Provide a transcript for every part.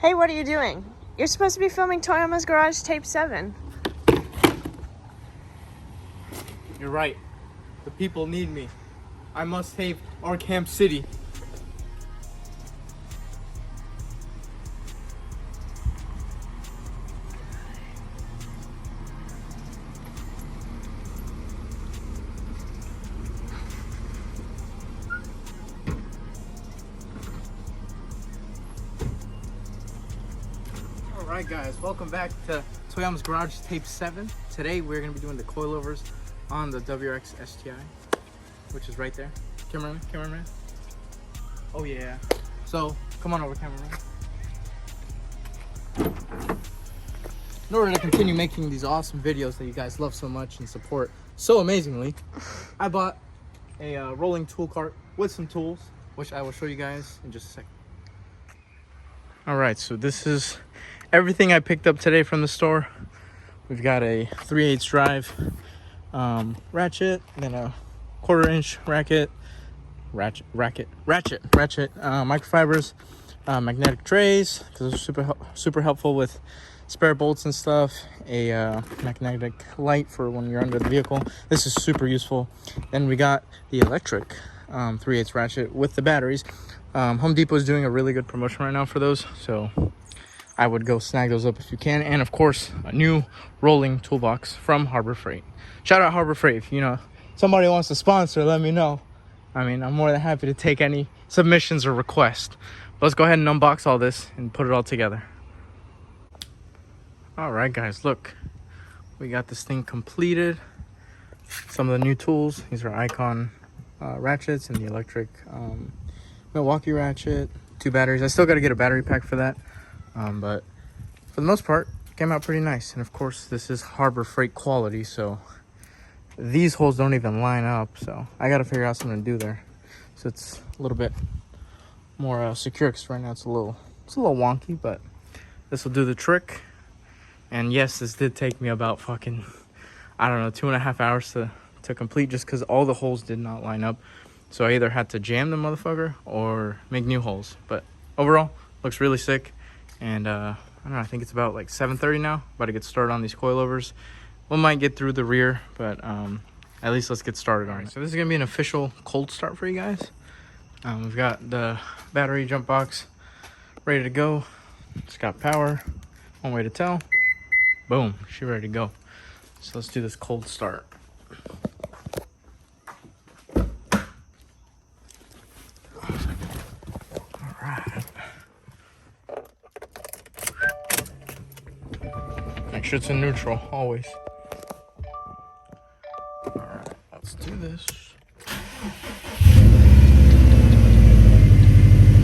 Hey, what are you doing? You're supposed to be filming Toyoma's Garage Tape 7. You're right. The people need me. I must save our Camp City. Alright guys, welcome back to Toyoma's Garage Tape 7. Today we're going to be doing the coilovers on the WRX STI, which is right there. Cameraman. Oh yeah. So, come on over, cameraman. In order to continue making these awesome videos that you guys love so much and support so amazingly, I bought a rolling tool cart with some tools, which I will show you guys in just a second. Alright, so this is everything I picked up today from the store. We've got a 3/8 drive ratchet, then a 1/4 inch ratchet, microfibers, magnetic trays, because those are super helpful with spare bolts and stuff. A magnetic light for when you're under the vehicle. This is super useful. Then we got the electric 3/8 ratchet with the batteries. Home Depot is doing a really good promotion right now for those, so I would go snag those up if you can. And of course, a new rolling toolbox from Harbor Freight. Shout out Harbor Freight. If somebody wants to sponsor, let me know. I mean, I'm more than happy to take any submissions or requests. But let's go ahead and unbox all this and put it all together. All right, guys, look. We got this thing completed. Some of the new tools. These are Icon ratchets and the electric Milwaukee ratchet. 2 batteries. I still got to get a battery pack for that. But for the most part, it came out pretty nice. And of course, this is Harbor Freight quality, so these holes don't even line up. So I got to figure out something to do there, so it's a little bit more secure. Because right now it's a little wonky, but this will do the trick. And yes, this did take me about fucking, I don't know, 2.5 hours to complete, just because all the holes did not line up. So I either had to jam the motherfucker or make new holes. But overall, looks really sick. And I don't know, I think it's about like 7:30 now. About to get started on these coilovers. We might get through the rear, but at least let's get started on it. So this is gonna be an official cold start for you guys. We've got the battery jump box ready to go. It's got power. One way to tell. Boom, she's ready to go. So let's do this cold start. Make sure it's in neutral, always. Alright, let's do this.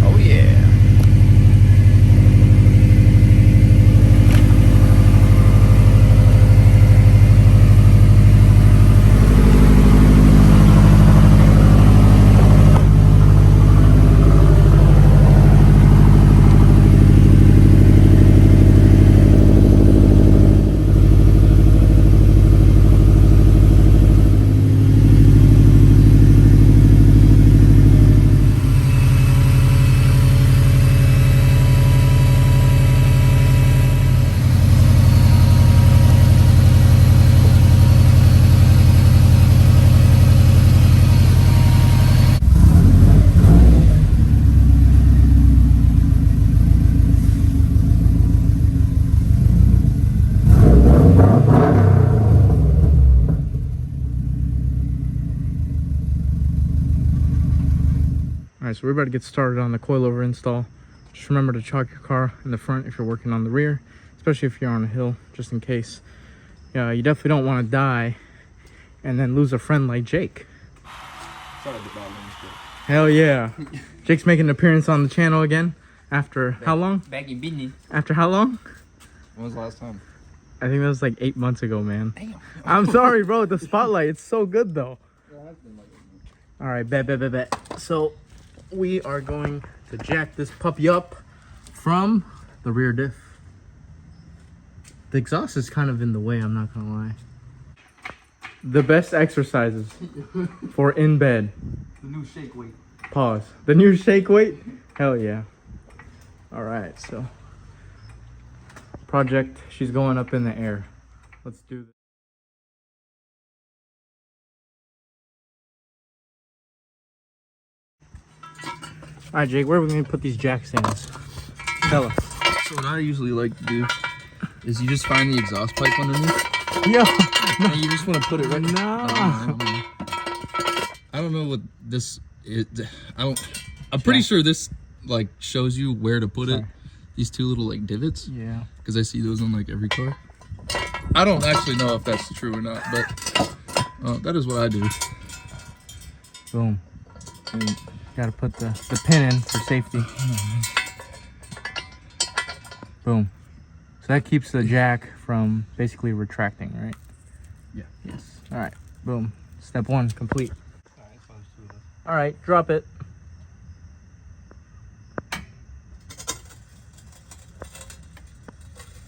Oh yeah. Alright, so we're about to get started on the coilover install. Just remember to chalk your car in the front if you're working on the rear, especially if you're on a hill, just in case. Yeah, you definitely don't want to die and then lose a friend like Jake. Hell yeah. Jake's making an appearance on the channel again after how long? Back in Bini. After how long? When was the last time? I think that was like 8 months ago, man. Damn. I'm sorry, bro. The spotlight, it's so good though. Alright, bet. So we are going to jack this puppy up from the rear diff. The exhaust is kind of in the way, I'm not gonna lie. The best exercises for in bed. The new shake weight. Pause. The new shake weight? Hell yeah. Alright, so project. She's going up in the air. Let's do this. All right, Jake, where are we gonna put these jack stands? Tell us. So what I usually like to do is you just find the exhaust pipe underneath. Yo, And you just want to put it right. no. I don't know what this is. I'm pretty sure this like shows you where to put it. These two little like divots. Yeah. Because I see those on like every car. I don't actually know if that's true or not, but that is what I do. Boom. And gotta put the pin in for safety. Boom. So that keeps the jack from basically retracting, right? Yeah. Yes. All right. Boom. Step 1 complete. All right. Drop it.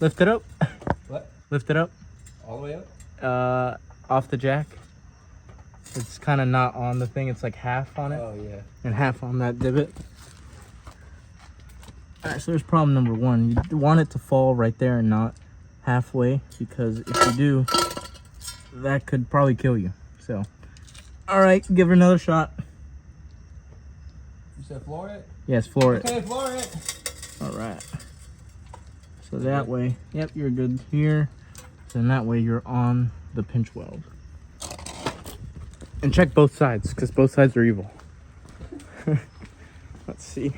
Lift it up. What? Lift it up. All the way up? Off the jack. It's kind of not on the thing. It's like half on it. Oh yeah. And half on that divot. All right, so there's problem number 1. You want it to fall right there and not halfway, because if you do, that could probably kill you. So, all right, give her another shot. You said floor it? Yes, floor it. Okay, floor it. All right. So that way, yep, you're good here. Then that way you're on the pinch weld. And check both sides, because both sides are evil. Let's see.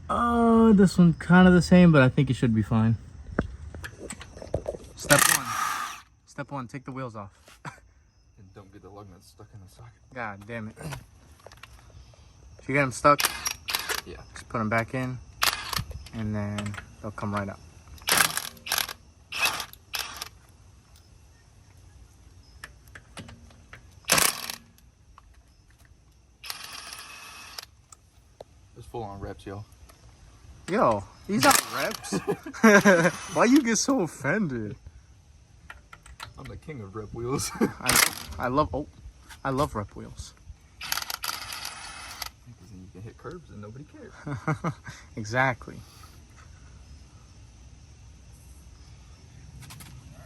Oh, this one's kind of the same, but I think it should be fine. Step 1. Step 1, take the wheels off. And don't get the lug nuts stuck in the socket. God damn it. If you get them stuck, Yeah. just put them back in, and then they'll come right out. It's full on reps, y'all. Yo, these aren't reps. Why you get so offended? I'm the king of rep wheels. I love rep wheels. Because then you can hit curbs and nobody cares. Exactly.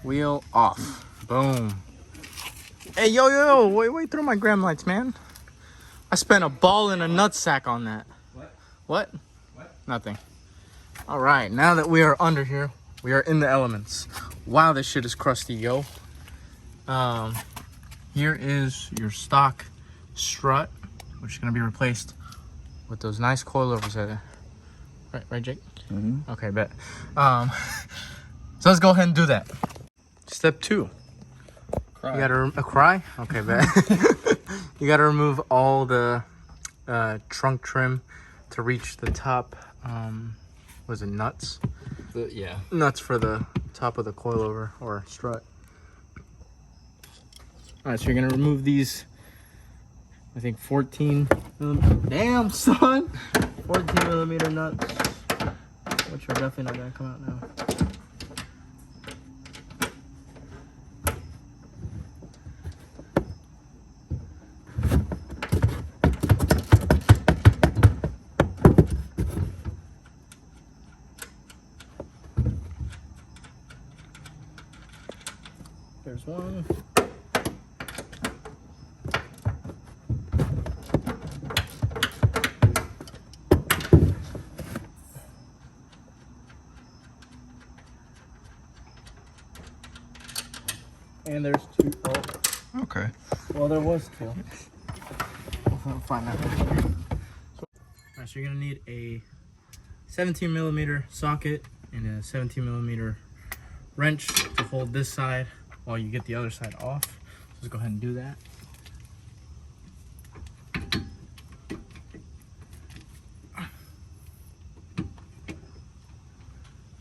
Wheel off. Boom. Hey, yo, wait through my gram lights, man. I spent a ball in a nutsack on that. What? Nothing. All right, now that we are under here, we are in the elements. Wow, this shit is crusty, yo. Here is your stock strut, which is gonna be replaced with those nice coilovers there. Right, Jake? Mm-hmm. Okay, bet. So let's go ahead and do that. Step 2. Cry. You gotta cry? Okay, bet. You gotta remove all the trunk trim to reach the top. Was it nuts? Yeah. Nuts for the top of the coilover or strut. All right, so you're gonna remove these. I think 14. Damn, son. 14 millimeter nuts, which are definitely not gonna come out now. There's one. And there's 2. Oh, Okay. well, there was 2. I'll find that one. Alright, so you're gonna need a 17 millimeter socket and a 17 millimeter wrench to hold this side while you get the other side off. So let's go ahead and do that.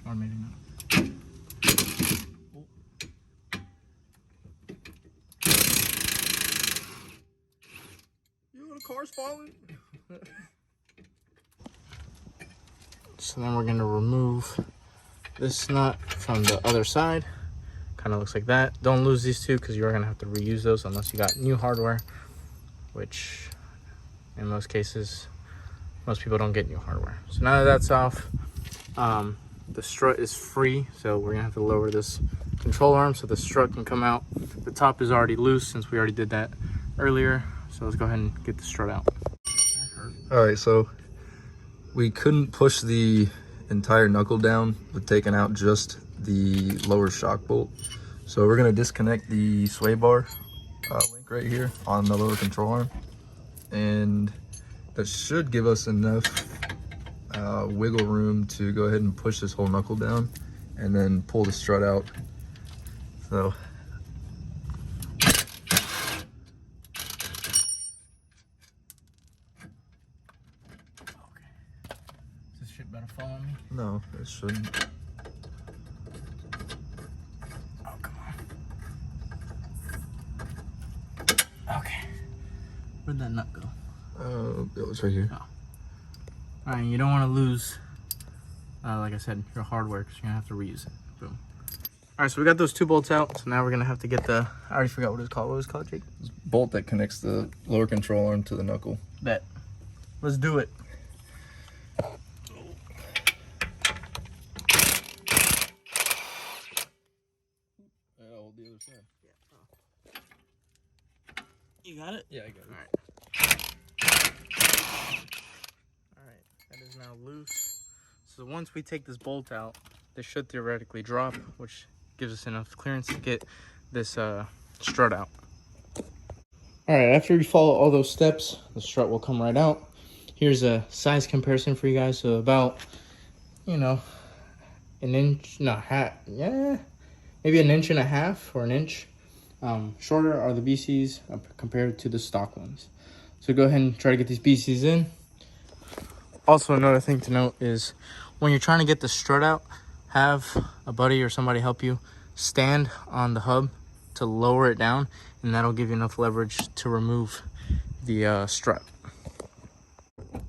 Or maybe not. Yo, the car's falling. So then we're gonna remove this nut from the other side. Kind of looks like that. Don't lose these 2 because you're gonna have to reuse those unless you got new hardware, which in most cases, most people don't get new hardware. So now that that's off, the strut is free, so we're gonna have to lower this control arm so the strut can come out. The top is already loose since we already did that earlier, so let's go ahead and get the strut out. All right, so we couldn't push the entire knuckle down with taking out just the lower shock bolt. So we're gonna disconnect the sway bar link right here on the lower control arm. And that should give us enough wiggle room to go ahead and push this whole knuckle down and then pull the strut out. So This shit better follow me. no, it shouldn't. Oh, come on. Okay. Where'd that nut go? It was right here. Oh. All right, you don't want to lose, like I said, your hardware, because you're gonna have to reuse it. Boom. All right, so we got those 2 bolts out. So now we're gonna have to get the, I already forgot what it's called. What was it called, Jake? Bolt that connects the lower control arm to the knuckle. Bet. Let's do it. Hold the other side. You got it? Yeah, I got it. All right. All right, that is now loose. So once we take this bolt out, this should theoretically drop, which gives us enough clearance to get this strut out. All right, after we follow all those steps, the strut will come right out. Here's a size comparison for you guys. So about, you know, an inch, not half, yeah, maybe an inch and a half or an inch shorter are the BCs compared to the stock ones. So go ahead and try to get these BCs in. Also, another thing to note is when you're trying to get the strut out, have a buddy or somebody help you stand on the hub to lower it down, and that'll give you enough leverage to remove the strut.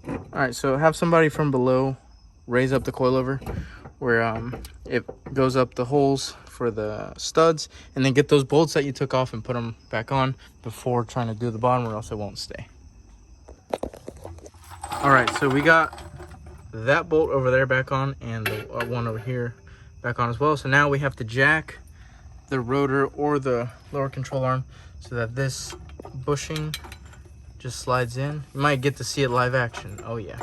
All right, so have somebody from below raise up the coilover where it goes up the holes for the studs, and then get those bolts that you took off and put them back on before trying to do the bottom, or else it won't stay. All right, so we got that bolt over there back on, and the one over here back on as well. So now we have to jack the rotor or the lower control arm so that this bushing just slides in. You might get to see it live action. Oh yeah,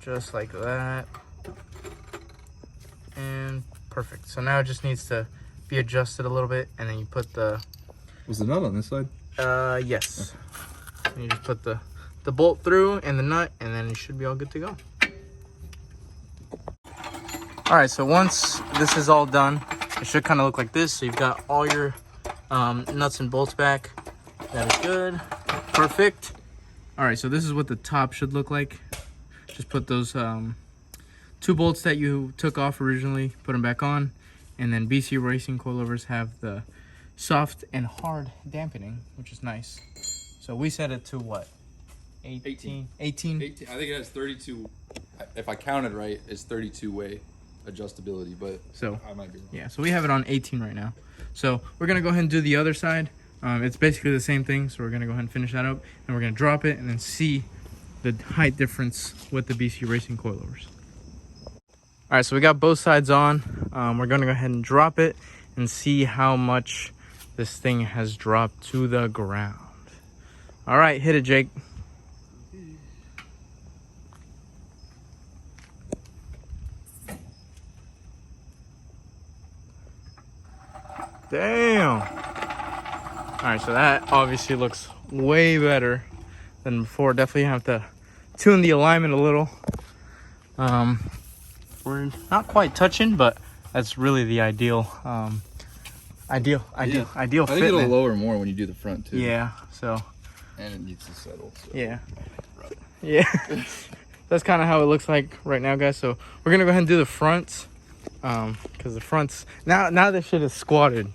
just like that. And perfect. So now it just needs to be adjusted a little bit, and then you put the Was the nut on this side? yes, okay. You just put the bolt through and the nut, and then it should be all good to go. All right, so once this is all done, it should kind of look like this. So you've got all your nuts and bolts back. That is good. Perfect. All right, so this is what the top should look like. Just put those 2 bolts that you took off originally, put them back on, and then BC Racing coilovers have the soft and hard dampening, which is nice. So we set it to what? 18? 18? 18. I think it has 32. If I counted right, it's 32-way adjustability, but so I might be wrong. Yeah, so we have it on 18 right now. So we're gonna go ahead and do the other side. It's basically the same thing, so we're gonna go ahead and finish that up, and we're gonna drop it and then see the height difference with the BC Racing coilovers. All right, so we got both sides on. We're gonna go ahead and drop it and see how much this thing has dropped to the ground. All right, hit it, Jake. Damn. All right, so that obviously looks way better than before. Definitely have to tune the alignment a little. We're not quite touching, but that's really the ideal ideal fit. I think it'll lower more when you do the front too. Yeah, so And it needs to settle. So. yeah. That's kind of how it looks like right now, guys. So we're gonna go ahead and do the fronts, because the fronts now this shit is squatted.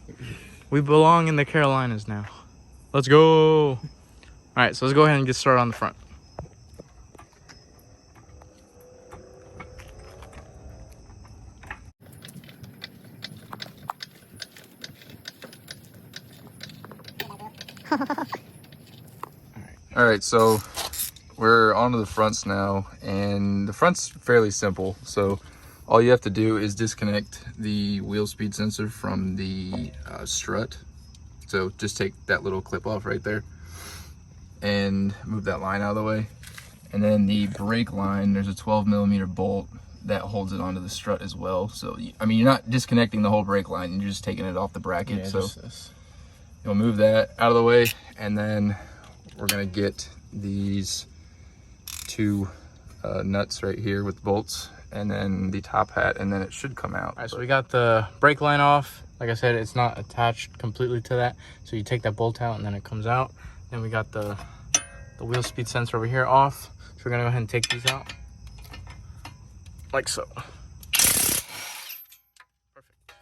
We belong in the Carolinas now. Let's go. All right, so let's go ahead and get started on the front. All right, so we're onto the fronts now, and the front's fairly simple. So all you have to do is disconnect the wheel speed sensor from the strut. So just take that little clip off right there and move that line out of the way. And then the brake line, there's a 12mm bolt that holds it onto the strut as well. So, I mean, you're not disconnecting the whole brake line, you're just taking it off the bracket. Yeah, so you'll move that out of the way, and then we're gonna get these two nuts right here with bolts, and then the top hat, and then it should come out. All right, so we got the brake line off. Like I said, it's not attached completely to that. So you take that bolt out and then it comes out. Then we got the wheel speed sensor over here off. So we're gonna go ahead and take these out. Like so. Perfect.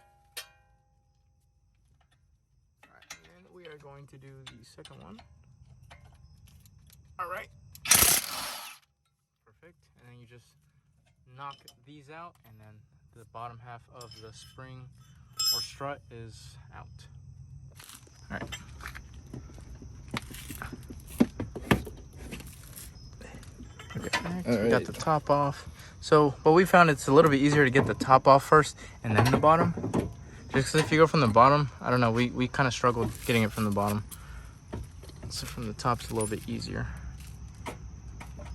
All right, and then we are going to do the second one. All right. Perfect. And then you just knock these out, and then the bottom half of the spring or strut is out. All right. Okay, next we got the top off. So, but we found it's a little bit easier to get the top off first and then the bottom. Just 'cause if you go from the bottom, I don't know, we kind of struggled getting it from the bottom. So from the top's a little bit easier.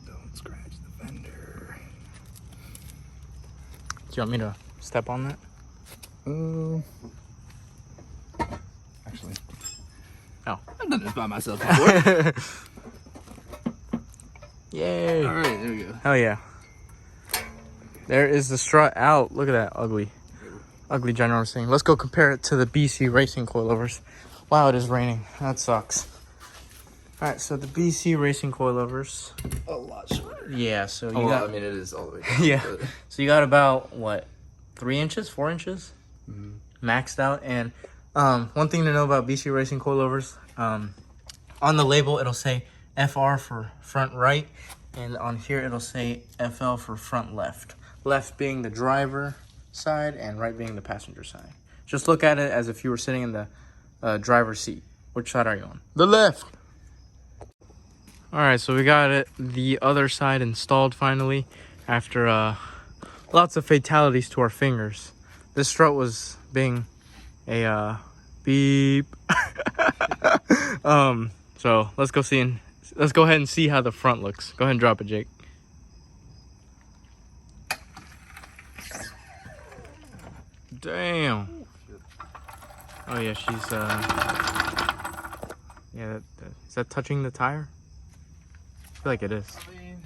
Don't scratch the fender. Do you want me to step on that? Actually, Oh. I've done this by myself before. Yay. All right, there we go. Hell yeah. There is the strut out. Look at that ugly ginormous thing. Let's go compare it to the BC Racing coilovers. Wow, it is raining. That sucks. All right, so the BC Racing coilovers. A lot shorter. Yeah, so you Well, got. I mean, it is all the way down. Yeah. But... So you got about what, 3 inches, 4 inches, maxed out. And one thing to know about BC Racing coilovers, on the label it'll say FR for front right, and on here it'll say FL for front left. Left being the driver side and right being the passenger side. Just look at it as if you were sitting in the driver's seat. Which side are you on? The left. All right, so we got it, the other side installed finally after lots of fatalities to our fingers. This strut was being a beep. So let's go ahead and see how the front looks. Go ahead and drop it, Jake. Damn. Oh yeah, she's yeah, is that touching the tire? I feel like it is. I mean,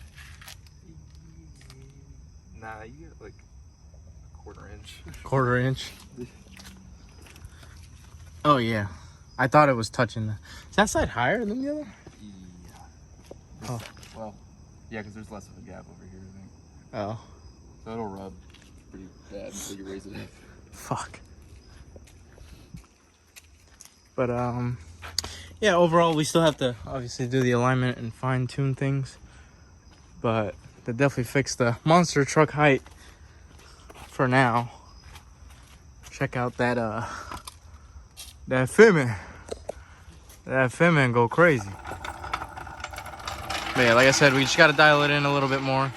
nah, you get like a quarter-inch. Quarter-inch. Oh yeah, I thought it was touching the. Is that side higher than the other? Yeah. Oh. Well, yeah, because there's less of a gap over here, I think. Oh. So it'll rub pretty bad until you raise it up. Fuck. But yeah, overall we still have to obviously do the alignment and fine tune things, but they definitely fixed the monster truck height for now. Check out that Femi and go crazy. But yeah, like I said, we just got to dial it in a little bit more,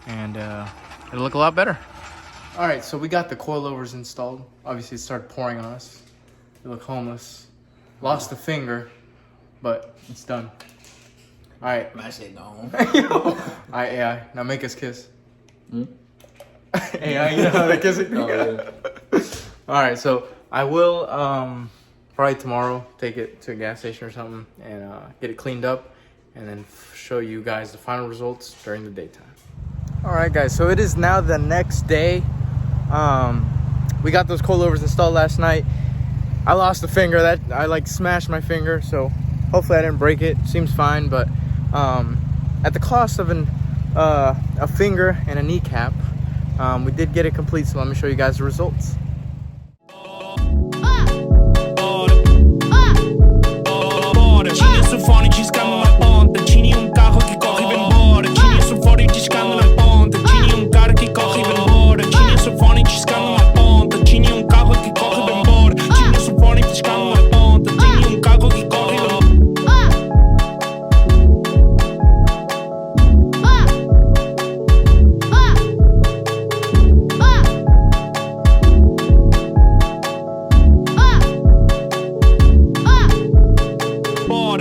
and it'll look a lot better. All right, so we got the coilovers installed. Obviously, it started pouring on us. We look homeless. Lost a finger, but it's done. All right. My shit gone. All right, AI. Now make us kiss. AI, you know how to kiss it? Oh, yeah. All right, so I will probably tomorrow take it to a gas station or something and get it cleaned up, and then show you guys the final results during the daytime. All right, guys, so it is now the next day. We got those coilovers installed last night. I lost a finger. That I like smashed my finger, so hopefully I didn't break it. Seems fine, but at the cost of a finger and a kneecap, we did get it complete. So let me show you guys the results.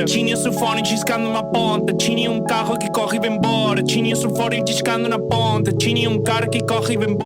Tinha sulfone discando numa ponta. Tinha carro que corre e vai embora. Tinha sulfone discando na ponta. Tinha cara que corre e vai embora.